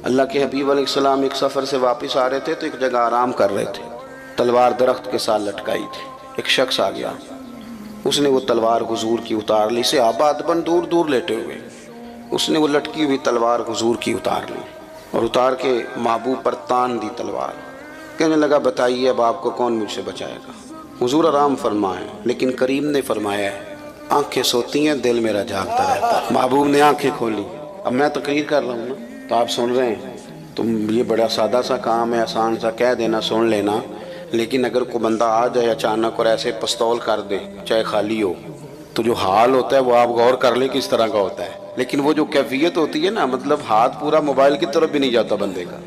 اللہ کے حبیب علیہ السلام ایک سفر سے واپس آ رہے تھے تو ایک جگہ آرام کر رہے تھے، تلوار درخت کے ساتھ لٹکائی تھی۔ ایک شخص آ گیا، اس نے وہ تلوار حضور کی اتار لی، صحابہ ادباً دور دور لیٹے ہوئے، اس نے وہ لٹکی ہوئی تلوار حضور کی اتار لی اور اتار کے محبوب پر تان دی تلوار۔ کہنے لگا بتائیے اب آپ کو کون مجھ سے بچائے گا؟ حضور آرام فرمائیں، لیکن کریم نے فرمایا ہے آنکھیں سوتی ہیں دل میرا جاگتا رہتا ہے۔ محبوب نے آنکھیں کھولی۔ اب میں تقریر کر رہا ہوں نا تو آپ سن رہے ہیں، تو یہ بڑا سادہ سا کام ہے، آسان سا کہہ دینا سن لینا، لیکن اگر کوئی بندہ آ جائے اچانک اور ایسے پستول کر دے چاہے خالی ہو تو جو حال ہوتا ہے وہ آپ غور کر لیں کس طرح کا ہوتا ہے، لیکن وہ جو کیفیت ہوتی ہے نا، مطلب ہاتھ پورا موبائل کی طرف بھی نہیں جاتا بندے کا،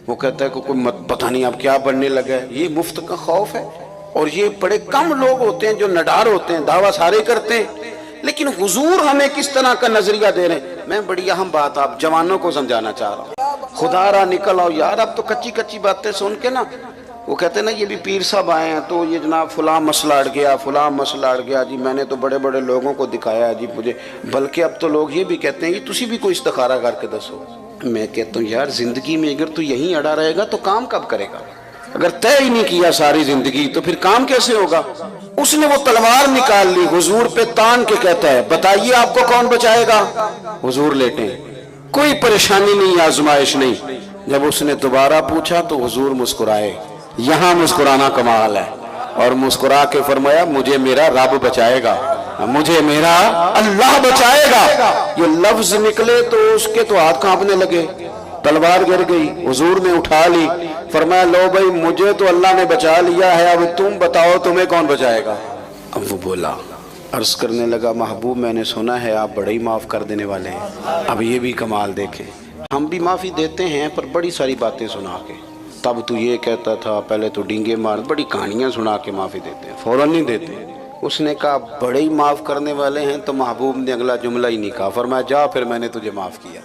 وہ کہتا ہے کہ کوئی پتہ نہیں اب کیا بننے لگا ہے۔ یہ مفت کا خوف ہے، اور یہ بڑے کم لوگ ہوتے ہیں جو نڈار ہوتے ہیں، دعویٰ سارے کرتے ہیں، لیکن حضور ہمیں کس طرح کا نظریہ دے رہے ہیں۔ میں بڑی اہم بات آپ جوانوں کو سمجھانا چاہ رہا ہوں، خدا را نکل آؤ یار، اب تو کچی کچی باتیں سن کے نا، وہ کہتے ہیں نا یہ بھی پیر صاحب آئے ہیں تو یہ جناب فلاں مسئلہ اڑ گیا، فلاں مسئلہ اڑ گیا جی، میں نے تو بڑے بڑے لوگوں کو دکھایا جی مجھے، بلکہ اب تو لوگ یہ بھی کہتے ہیں کہ تسی بھی کوئی استخارہ کر کے دسو۔ میں کہتا ہوں یار زندگی میں اگر تو یہیں اڑا رہے گا تو کام کب کرے گا؟ اگر طے ہی نہیں کیا ساری زندگی تو پھر کام کیسے ہوگا؟ اس نے وہ تلوار نکال لی، حضور پہ تان کے کہتا ہے بتائیے آپ کو کون بچائے گا؟ حضور لیٹیں، کوئی پریشانی نہیں، آزمائش نہیں۔ جب اس نے دوبارہ پوچھا تو حضور مسکرائے، یہاں مسکرانا کمال ہے، اور مسکرا کے فرمایا مجھے میرا رب بچائے گا، مجھے میرا اللہ بچائے گا۔ یہ لفظ نکلے تو اس کے تو ہاتھ کانپنے لگے، تلوار گر گئی، حضور نے اٹھا لی، فرمایا لو بھائی مجھے تو اللہ نے بچا لیا ہے، اب تم بتاؤ تمہیں کون بچائے گا؟ اب وہ بولا، عرض کرنے لگا محبوب میں نے سنا ہے آپ بڑے ہی معاف کر دینے والے ہیں۔ اب یہ بھی کمال دیکھیں، ہم بھی معافی دیتے ہیں پر بڑی ساری باتیں سنا کے، تب تو یہ کہتا تھا، پہلے تو ڈینگے مار، بڑی کہانیاں سنا کے معافی دیتے ہیں، فوراً نہیں دیتے۔ اس نے کہا بڑے ہی معاف کرنے والے ہیں تو محبوب نے اگلا جملہ ہی نہیں کہا، فرمایا جا پھر میں نے تجھے معاف کیا۔